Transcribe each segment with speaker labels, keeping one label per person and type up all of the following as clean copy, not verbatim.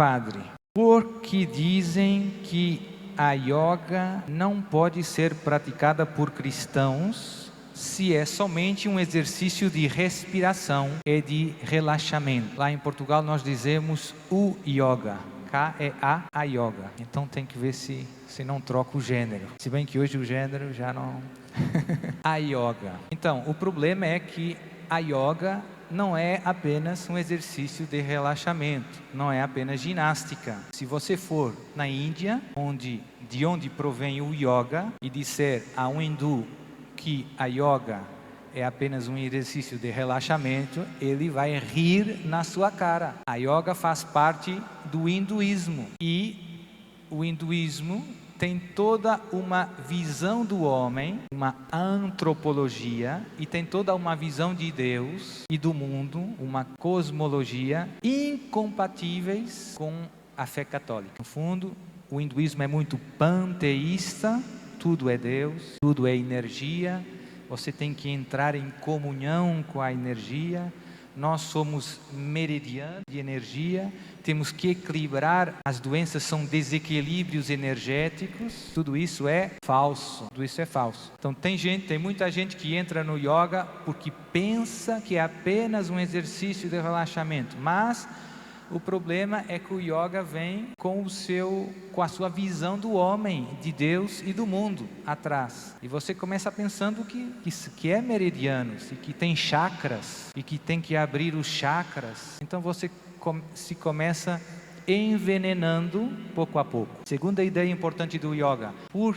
Speaker 1: Padre, por que dizem que a yoga não pode ser praticada por cristãos se é somente um exercício de respiração e de relaxamento? Lá em Portugal nós dizemos o yoga, K-E-A, a yoga. Então tem que ver se não troca o gênero. Se bem que hoje o gênero já não... A yoga. Então, o problema é que a yoga não é apenas um exercício de relaxamento, não é apenas ginástica. Se você for na Índia, de onde provém o yoga, e disser a um hindu que a yoga é apenas um exercício de relaxamento, ele vai rir na sua cara. A yoga faz parte do hinduísmo, e o hinduísmo tem toda uma visão do homem, uma antropologia, e tem toda uma visão de Deus e do mundo, uma cosmologia, incompatíveis com a fé católica. No fundo, o hinduísmo é muito panteísta, tudo é Deus, tudo é energia, você tem que entrar em comunhão com a energia. Nós somos meridianos de energia, temos que equilibrar, as doenças são desequilíbrios energéticos, tudo isso é falso, Então tem muita gente que entra no yoga porque pensa que é apenas um exercício de relaxamento, mas o problema é que o yoga vem com a sua visão do homem, de Deus e do mundo atrás. E você começa pensando que é meridianos, e que tem chakras, e que tem que abrir os chakras. Então você se começa envenenando pouco a pouco. Segunda ideia importante do yoga: por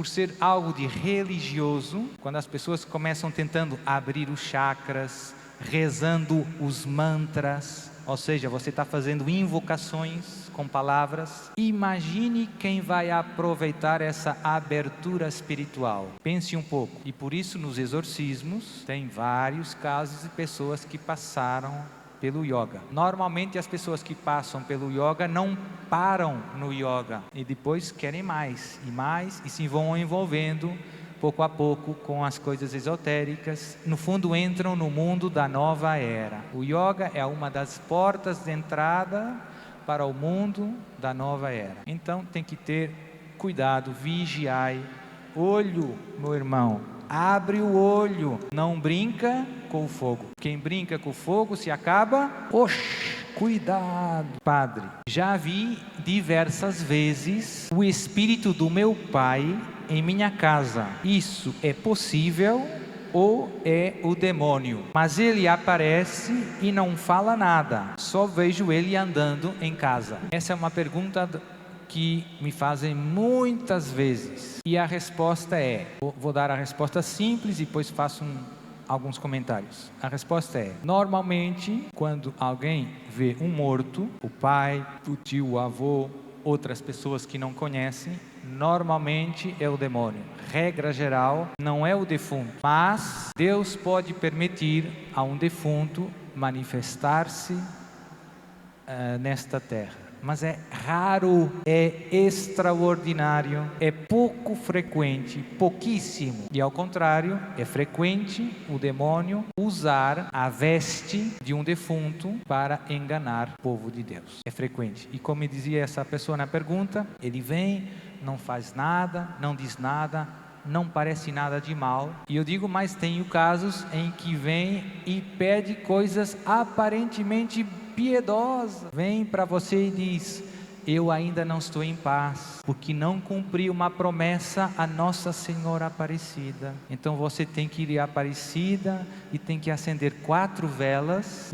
Speaker 1: ser algo de religioso, quando as pessoas começam tentando abrir os chakras, rezando os mantras, ou seja, você está fazendo invocações com palavras, imagine quem vai aproveitar essa abertura espiritual. Pense um pouco. E por isso nos exorcismos tem vários casos de pessoas que passaram pelo yoga. Normalmente as pessoas que passam pelo yoga não param no yoga, e depois querem mais e mais, e se vão envolvendo pouco a pouco com as coisas esotéricas. No fundo, entram no mundo da nova era. O yoga é uma das portas de entrada para o mundo da nova era. Então tem que ter cuidado, vigiai. Olho, meu irmão, abre o olho, não brinca com o fogo. Quem brinca com o fogo se acaba. Cuidado, Padre. Já vi diversas vezes o espírito do meu pai em minha casa. Isso é possível ou é o demônio? Mas ele aparece e não fala nada, só vejo ele andando em casa. Essa é uma pergunta que me fazem muitas vezes, e a resposta é, vou dar a resposta simples e depois faço alguns comentários. A resposta é: normalmente quando alguém vê um morto, o pai, o tio, o avô, outras pessoas que não conhecem, normalmente é o demônio. Regra geral, não é o defunto, mas Deus pode permitir a um defunto manifestar-se nesta terra. Mas é raro, é extraordinário, é pouco frequente, pouquíssimo. E ao contrário, é frequente o demônio usar a veste de um defunto para enganar o povo de Deus. É frequente. E como dizia essa pessoa na pergunta, ele vem, não faz nada, não diz nada, não parece nada de mal. E eu digo, mas tenho casos em que vem e pede coisas aparentemente piedosa, vem para você e diz: eu ainda não estou em paz, porque não cumpri uma promessa a Nossa Senhora Aparecida. Então você tem que ir à Aparecida e tem que acender 4 velas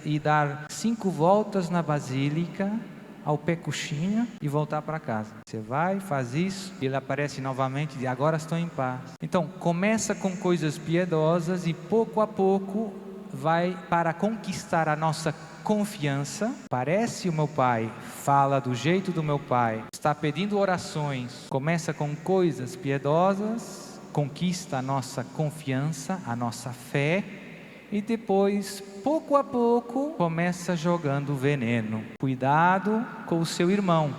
Speaker 1: e dar 5 voltas na Basílica, ao pé coxinha, e voltar para casa. Você vai, faz isso, e ele aparece novamente e diz: agora estou em paz. Então começa com coisas piedosas e pouco a pouco vai para conquistar a nossa confiança. Parece o meu pai, fala do jeito do meu pai, está pedindo orações, começa com coisas piedosas, conquista a nossa confiança, a nossa fé, e depois, pouco a pouco, começa jogando veneno. Cuidado com o seu irmão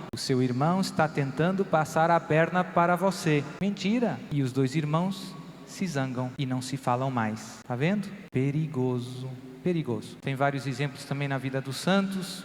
Speaker 1: está tentando passar a perna para você. Mentira! E os 2 irmãos se zangam e não se falam mais. Tá vendo? Perigoso. perigoso. Tem vários exemplos também na vida dos santos.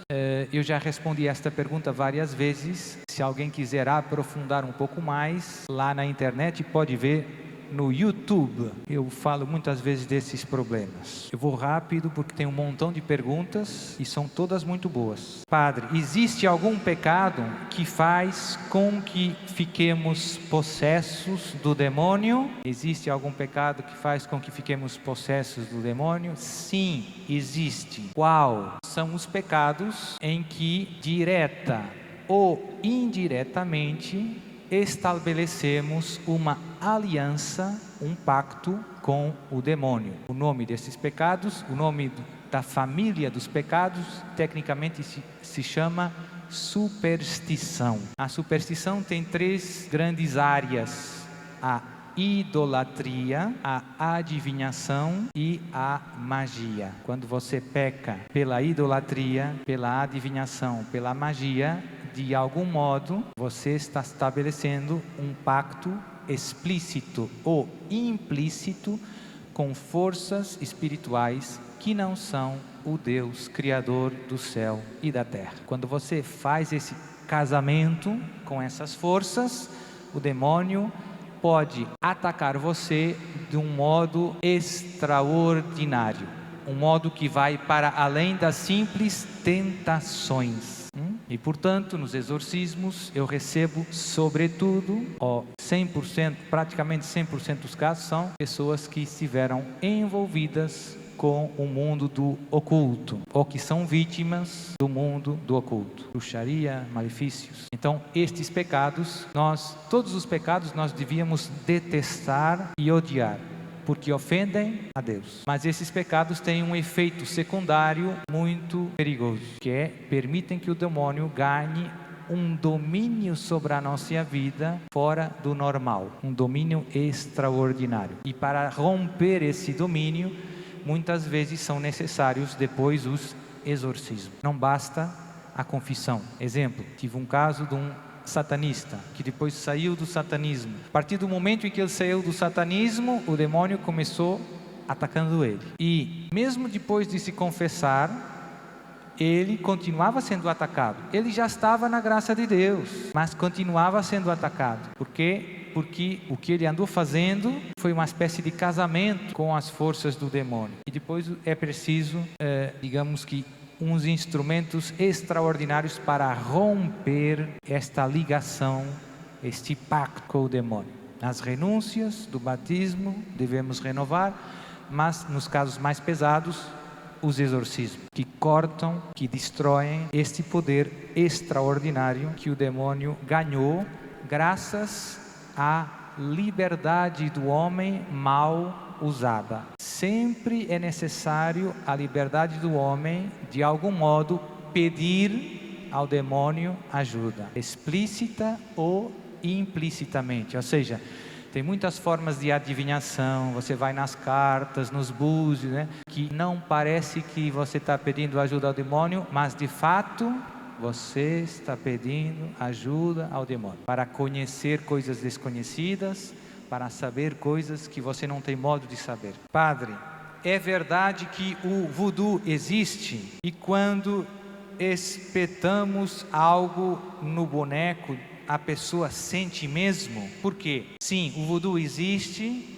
Speaker 1: Eu já respondi esta pergunta várias vezes. Se alguém quiser aprofundar um pouco mais, lá na internet pode ver no YouTube. Eu falo muitas vezes desses problemas. Eu vou rápido porque tem um montão de perguntas e são todas muito boas. Padre, existe algum pecado que faz com que fiquemos possessos do demônio? Existe algum pecado que faz com que fiquemos possessos do demônio? Sim, existe. Qual? São os pecados em que, direta ou indiretamente, estabelecemos uma aliança, um pacto com o demônio. O nome desses pecados, o nome da família dos pecados, tecnicamente se chama superstição. A superstição tem 3 grandes áreas: a idolatria, a adivinhação e a magia. Quando você peca pela idolatria, pela adivinhação, pela magia, de algum modo você está estabelecendo um pacto explícito ou implícito com forças espirituais que não são o Deus Criador do céu e da terra. Quando você faz esse casamento com essas forças, o demônio pode atacar você de um modo extraordinário, um modo que vai para além das simples tentações. E portanto, nos exorcismos eu recebo, sobretudo, 100%, praticamente 100% dos casos são pessoas que estiveram envolvidas com o mundo do oculto, ou que são vítimas do mundo do oculto, bruxaria, malefícios. Então, estes pecados, todos os pecados nós devíamos detestar e odiar, porque ofendem a Deus. Mas esses pecados têm um efeito secundário muito perigoso, que é, permitem que o demônio ganhe um domínio sobre a nossa vida fora do normal, um domínio extraordinário. E para romper esse domínio, muitas vezes são necessários depois os exorcismos. Não basta a confissão. Exemplo, tive um caso de um satanista que depois saiu do satanismo. A partir do momento em que ele saiu do satanismo, o demônio começou atacando ele. E mesmo depois de se confessar, ele continuava sendo atacado. Ele já estava na graça de Deus, mas continuava sendo atacado. Por quê? Porque o que ele andou fazendo foi uma espécie de casamento com as forças do demônio. E depois é preciso, digamos que, uns instrumentos extraordinários para romper esta ligação, este pacto com o demônio. As renúncias do batismo devemos renovar, mas nos casos mais pesados, os exorcismos, que cortam, que destroem este poder extraordinário que o demônio ganhou graças à liberdade do homem mal usada. Sempre é necessário a liberdade do homem, de algum modo, pedir ao demônio ajuda, explícita ou implicitamente. Ou seja, tem muitas formas de adivinhação. Você vai nas cartas, nos búzios, que não parece que você está pedindo ajuda ao demônio, mas de fato você está pedindo ajuda ao demônio para conhecer coisas desconhecidas, para saber coisas que você não tem modo de saber. Padre, é verdade que o voodoo existe e quando espetamos algo no boneco, a pessoa sente mesmo? Por quê? Sim, o voodoo existe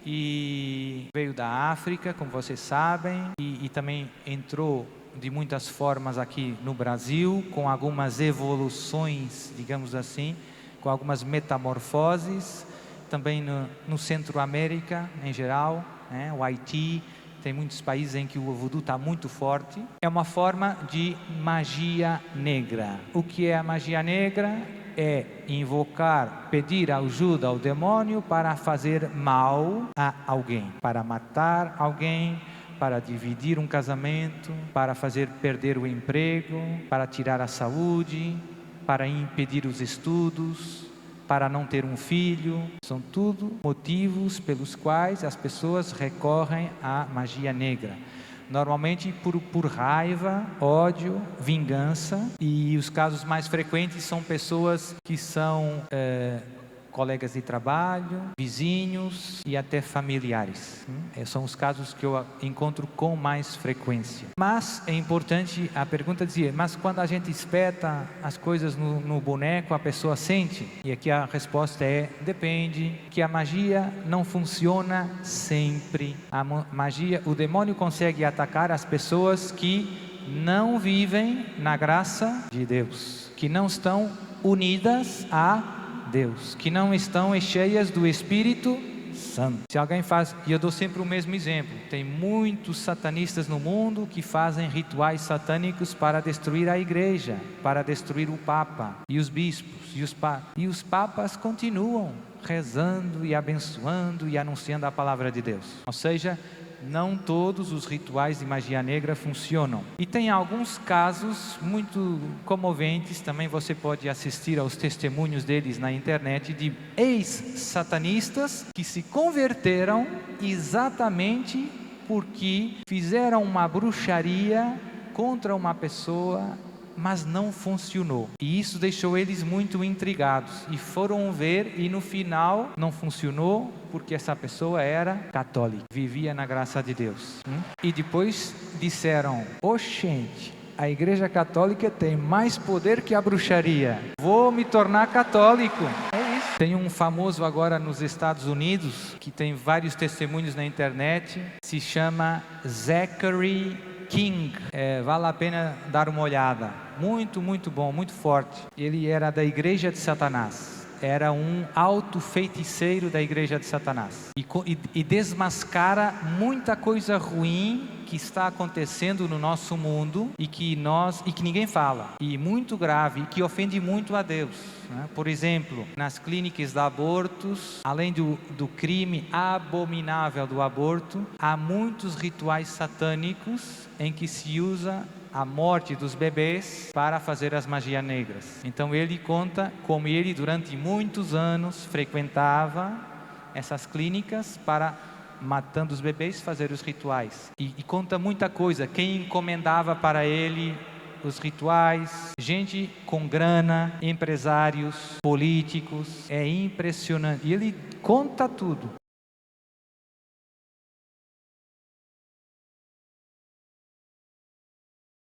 Speaker 1: e veio da África, como vocês sabem, e também entrou de muitas formas aqui no Brasil, com algumas evoluções, digamos assim, com algumas metamorfoses, também no Centro-América em geral, o Haiti, tem muitos países em que o voodoo está muito forte. É uma forma de magia negra. O que é a magia negra? É invocar, pedir ajuda ao demônio para fazer mal a alguém, para matar alguém, para dividir um casamento, para fazer perder o emprego, para tirar a saúde, para impedir os estudos, para não ter um filho. São tudo motivos pelos quais as pessoas recorrem à magia negra. Normalmente por raiva, ódio, vingança, e os casos mais frequentes são pessoas que são colegas de trabalho, vizinhos e até familiares. São os casos que eu encontro com mais frequência. Mas é importante a pergunta dizer, mas quando a gente espeta as coisas no boneco, a pessoa sente? E aqui a resposta é, depende, que a magia não funciona sempre. A magia, o demônio consegue atacar as pessoas que não vivem na graça de Deus, que não estão unidas a Deus, que não estão cheias do Espírito Santo. Se alguém faz, e eu dou sempre o mesmo exemplo, tem muitos satanistas no mundo que fazem rituais satânicos para destruir a igreja, para destruir o Papa e os bispos, e os papas continuam rezando e abençoando e anunciando a palavra de Deus. Ou seja, não todos os rituais de magia negra funcionam. E tem alguns casos muito comoventes, também você pode assistir aos testemunhos deles na internet, de ex-satanistas que se converteram exatamente porque fizeram uma bruxaria contra uma pessoa, mas não funcionou. E isso deixou eles muito intrigados. E foram ver, e no final não funcionou, porque essa pessoa era católica, vivia na graça de Deus. E depois disseram, gente, a igreja católica tem mais poder que a bruxaria. Vou me tornar católico. É isso. Tem um famoso agora nos Estados Unidos, que tem vários testemunhos na internet, se chama Zachary King. Vale a pena dar uma olhada. Muito, muito bom, muito forte. Ele era da igreja de Satanás. Era um auto-feiticeiro da igreja de Satanás. E desmascara muita coisa ruim que está acontecendo no nosso mundo e que ninguém fala. E muito grave, que ofende muito a Deus. Por exemplo, nas clínicas de abortos, além do crime abominável do aborto, há muitos rituais satânicos em que se usa a morte dos bebês para fazer as magias negras. Então ele conta como ele durante muitos anos frequentava essas clínicas para, matando os bebês, fazer os rituais. E conta muita coisa, quem encomendava para ele os rituais, gente com grana, empresários, políticos. É impressionante. E ele conta tudo.